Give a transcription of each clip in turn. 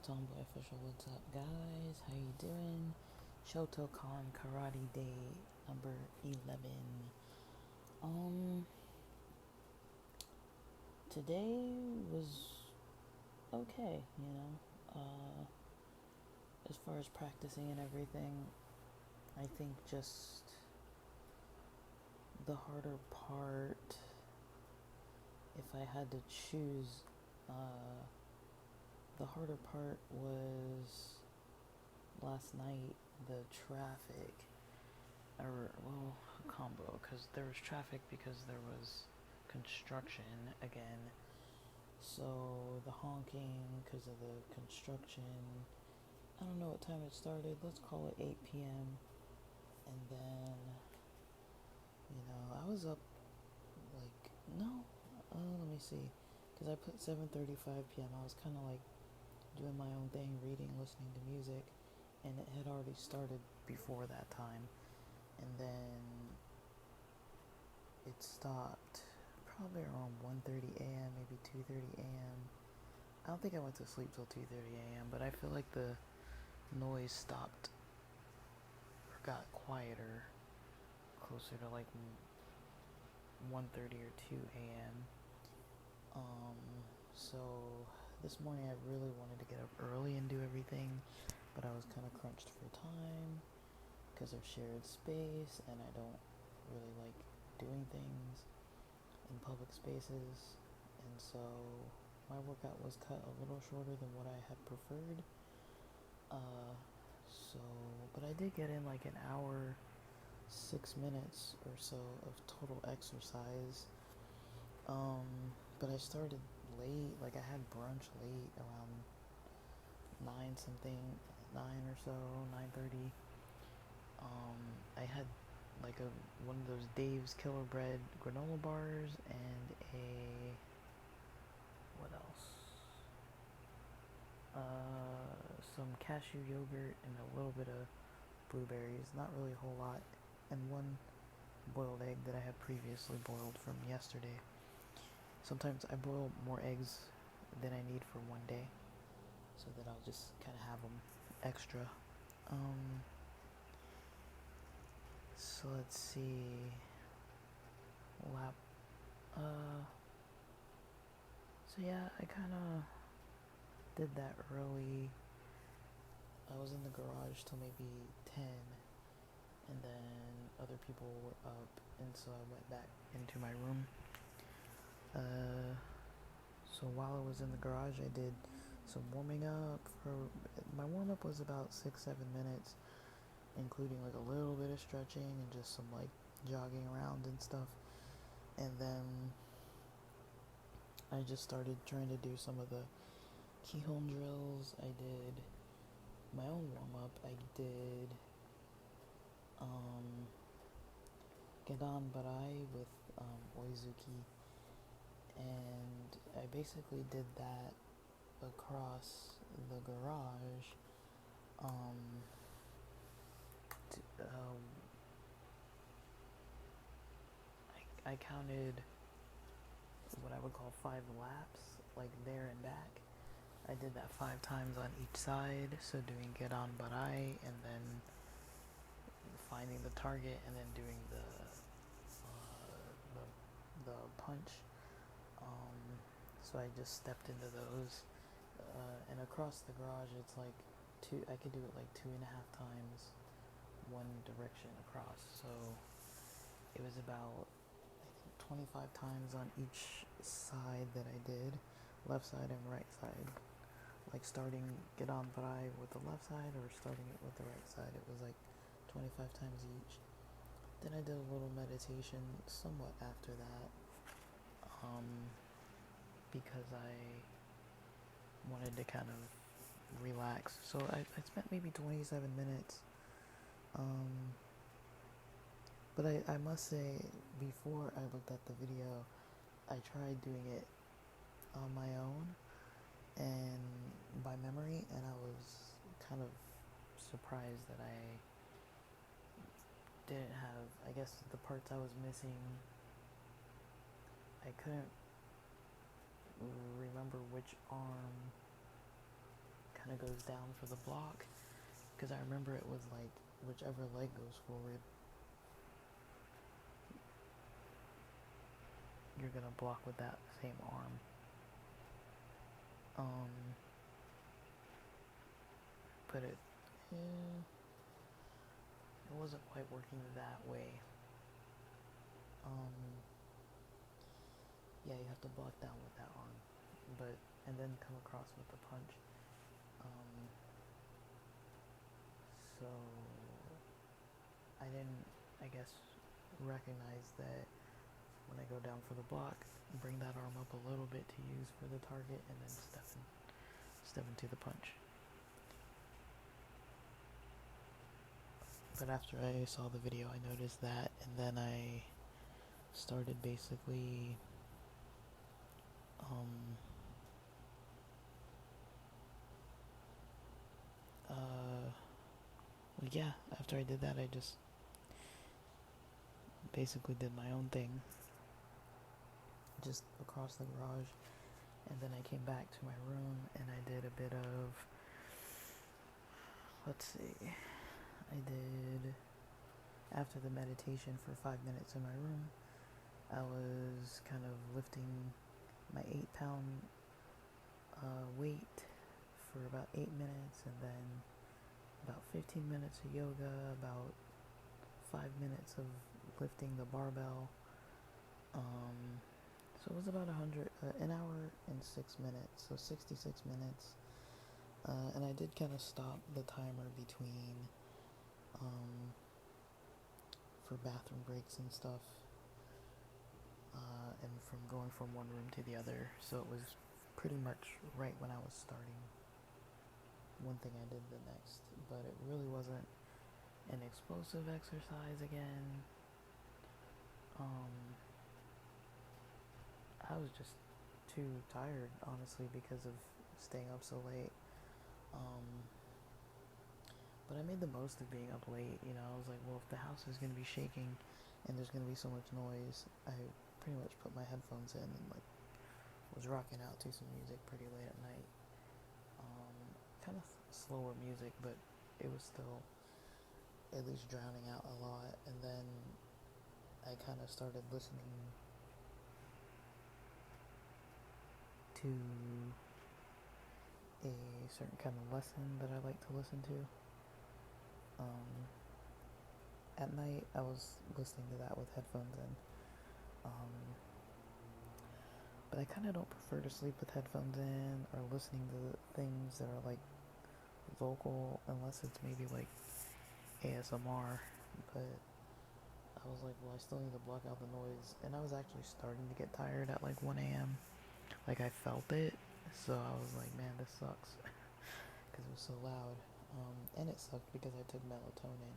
Tomboy Official, what's up, guys? How you doing? Shotokan Karate Day number 11. Today was okay, as far as practicing and everything. I think just the harder part, if I had to choose, the harder part was last night, the traffic, a combo, because there was traffic because there was construction again, so the honking because of the construction. I don't know what time it started, let's call it 8 p.m. and then, I was up let me see, because I put 7:35 p.m. I was kind of like doing my own thing, reading, listening to music, and it had already started before that time, and then it stopped probably around 1:30 a.m., maybe 2:30 a.m. I don't think I went to sleep till 2:30 a.m., but I feel like the noise stopped or got quieter closer to like 1:30 or 2 a.m. So this morning I really wanted to get up early and do everything, but I was kind of crunched for time because of shared space, and I don't really like doing things in public spaces, and so my workout was cut a little shorter than what I had preferred. But I did get in like an hour, 6 minutes or so of total exercise. But I started late, like I had brunch late around 9 something, 9 or so, 9:30. I had like one of those Dave's Killer Bread granola bars and what else? Some cashew yogurt and a little bit of blueberries, not really a whole lot, and one boiled egg that I had previously boiled from yesterday. Sometimes I boil more eggs than I need for one day, so that I'll just kind of have them extra. So let's see. So yeah, I kind of did that early. I was in the garage till maybe 10, and then other people were up, and so I went back into my room. So while I was in the garage, I did some warming up. My warm-up was about 6-7 minutes, including like a little bit of stretching and just some like jogging around and stuff. And then I just started trying to do some of the Kihon drills. I did my own warm-up. I did gedan barai with zuki, and I basically did that across the garage. I counted what I would call 5 laps, like there and back. I did that 5 times on each side, so doing gedan barai and then finding the target and then doing the punch. So I just stepped into those, and across the garage it's like I could do it like 2.5 times one direction across, so it was about 25 times on each side that I did, left side and right side. Like starting gedan barai with the left side or starting it with the right side, it was like 25 times each. Then I did a little meditation somewhat after that, because I wanted to kind of relax. So I spent maybe 27 minutes. But I must say, before I looked at the video, I tried doing it on my own and by memory, and I was kind of surprised that I didn't have, I guess, the parts I was missing. I couldn't remember which arm kind of goes down for the block, because I remember it was like whichever leg goes forward, you're gonna block with that same arm. But it wasn't quite working that way. Yeah, you have to block down with that arm, and then come across with the punch. So I didn't, I guess, recognize that when I go down for the block, bring that arm up a little bit to use for the target, and then step into the punch. But after I saw the video, I noticed that, and then I started basically yeah, after I did that, I just basically did my own thing just across the garage, and then I came back to my room and I did a bit of, after the meditation for 5 minutes in my room, I was kind of lifting my 8-pound weight for about 8 minutes, and then about 15 minutes of yoga, about 5 minutes of lifting the barbell. So it was about an hour and 6 minutes, so 66 minutes. And I did kind of stop the timer between for bathroom breaks and stuff, and from going from one room to the other. So it was pretty much right when I was starting one thing I did the next, but it really wasn't an explosive exercise again. I was just too tired, honestly, because of staying up so late. But I made the most of being up late, you know. I was like, well, if the house is going to be shaking and there's going to be so much noise, I pretty much put my headphones in and like was rocking out to some music pretty late at night. Kind of slower music, but it was still at least drowning out a lot. And then I kind of started listening to a certain kind of lesson that I like to listen to. At night, I was listening to that with headphones in. But I kind of don't prefer to sleep with headphones in or listening to things that are like vocal, unless it's maybe like ASMR. But I was like, well, I still need to block out the noise, and I was actually starting to get tired at like 1 a.m. Like, I felt it, so I was like, man, this sucks, because it was so loud. And it sucked because I took melatonin.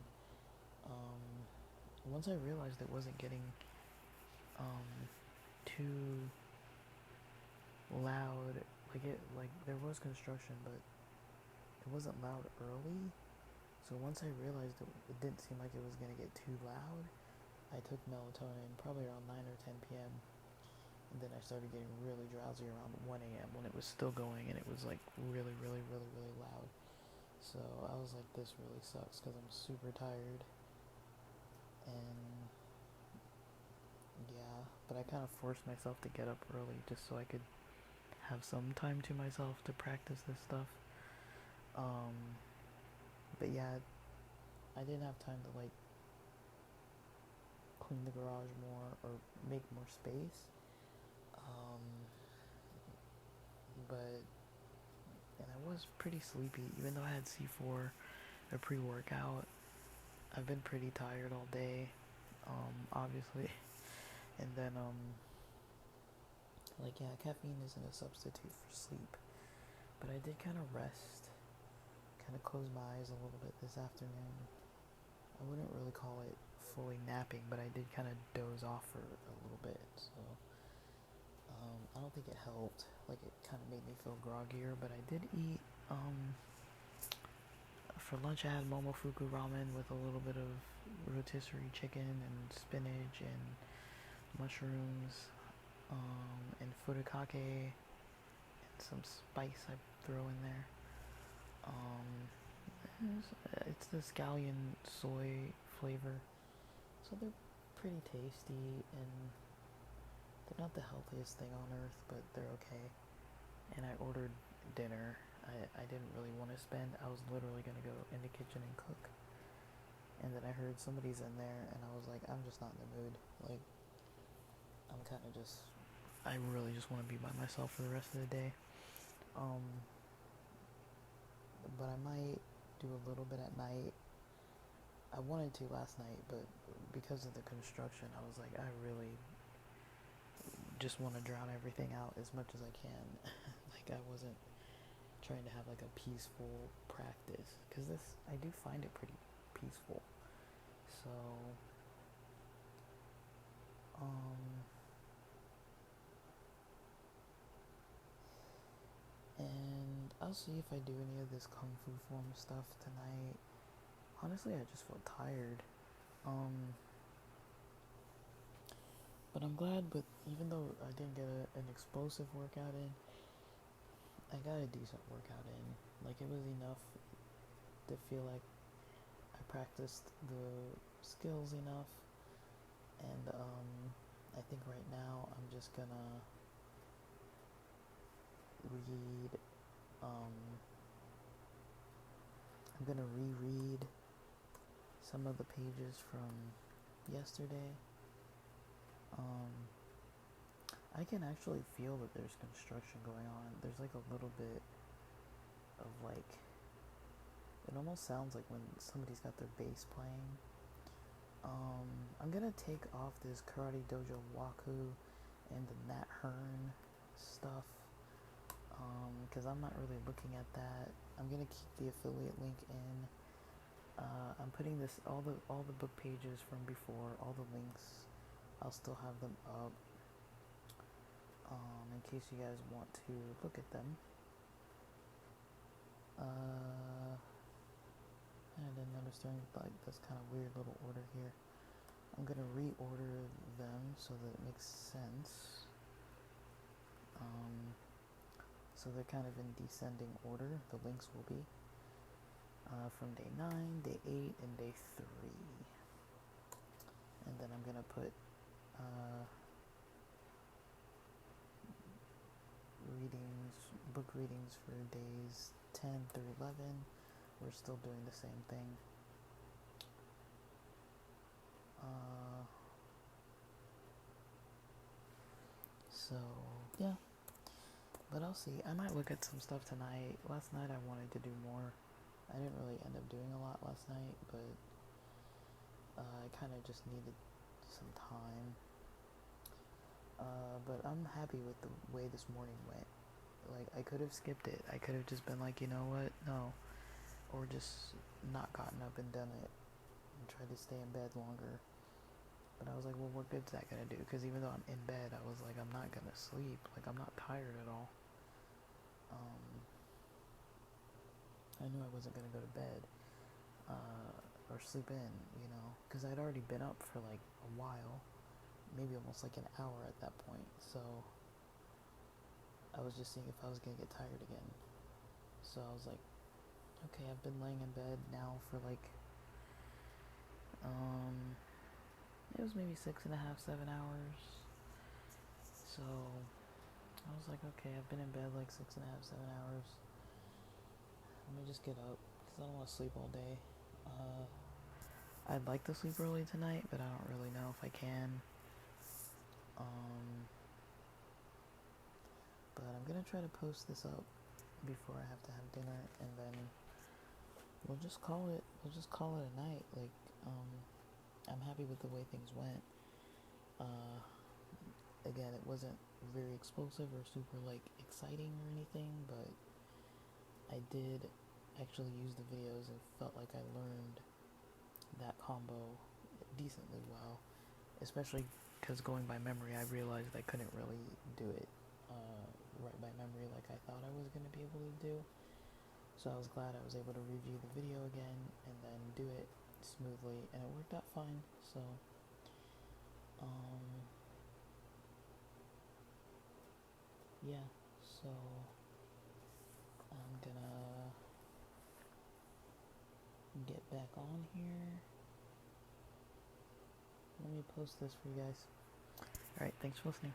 Once I realized it wasn't getting too loud, like there was construction, but it wasn't loud early. So once I realized it didn't seem like it was gonna get too loud, I took melatonin probably around 9 or 10 p.m. And then I started getting really drowsy around 1 a.m. when it was still going, and it was like really, really, really, really loud. So I was like, this really sucks, because I'm super tired. And yeah, but I kind of forced myself to get up early just so I could have some time to myself to practice this stuff. But yeah, I didn't have time to like clean the garage more or make more space. And I was pretty sleepy, even though I had C4 a pre-workout. I've been pretty tired all day, obviously. And then, caffeine isn't a substitute for sleep. But I did kind of rest, kind of close my eyes a little bit this afternoon. I wouldn't really call it fully napping, but I did kind of doze off for a little bit, so I don't think it helped. Like, it kind of made me feel groggier, but I did eat, for lunch I had momofuku ramen with a little bit of rotisserie chicken and spinach and mushrooms, and furikake, and some spice I throw in there. It's the scallion soy flavor, so they're pretty tasty, and they're not the healthiest thing on earth, but they're okay. And I ordered dinner. I didn't really want to spend. I was literally going to go in the kitchen and cook. And then I heard somebody's in there, and I was like, I'm just not in the mood. Like, I'm kind of just... I really just want to be by myself for the rest of the day. But I might do a little bit at night. I wanted to last night, but because of the construction, I was like, I really just want to drown everything out as much as I can. Like, I wasn't trying to have like a peaceful practice, because I do find it pretty peaceful. So, and I'll see if I do any of this kung fu form stuff tonight. Honestly, I just feel tired. But I'm glad, but even though I didn't get an explosive workout in, I got a decent workout in. Like, it was enough to feel like I practiced the skills enough. And I think right now I'm just gonna read, I'm gonna reread some of the pages from yesterday. I can actually feel that there's construction going on. There's like a little bit of like, it almost sounds like when somebody's got their bass playing. I'm gonna take off this Karate Dojo Waku and the Nat Hearn stuff, because I'm not really looking at that. I'm gonna keep the affiliate link in. I'm putting this, all the book pages from before, all the links, I'll still have them up, in case you guys want to look at them. I didn't understand like this kind of weird little order here. I'm gonna reorder them so that it makes sense. So they're kind of in descending order. The links will be from day 9, day 8, and day 3. And then I'm gonna put book readings for days 10 through 11. We're still doing the same thing. So, yeah. But I'll see. I might look at some stuff tonight. Last night I wanted to do more. I didn't really end up doing a lot last night, but I kind of just needed some time. But I'm happy with the way this morning went. Like, I could have skipped it. I could have just been like, you know what? No. Or just not gotten up and done it and tried to stay in bed longer. But I was like, well, what good's that gonna do? Because even though I'm in bed, I was like, I'm not gonna sleep. Like, I'm not tired at all. I knew I wasn't gonna go to bed or sleep in, you know, because I'd already been up for like a while, maybe almost like an hour at that point. So I was just seeing if I was gonna get tired again. So I was like, okay, I've been laying in bed now for like it was maybe 6.5, 7 hours. So I was like, okay, I've been in bed like 6.5, 7 hours. Let me just get up, because I don't want to sleep all day. I'd like to sleep early tonight, but I don't really know if I can. But I'm gonna try to post this up before I have to have dinner, and then we'll just call it a night. Like, I'm happy with the way things went. Again, it wasn't very explosive or super like exciting or anything, but I did actually use the videos and felt like I learned that combo decently well, especially because going by memory, I realized I couldn't really do it right by memory like I thought I was going to be able to do. So I was glad I was able to review the video again and then do it smoothly, and it worked out fine. So yeah, so I'm gonna get back on here. Let me post this for you guys. Alright, thanks for listening.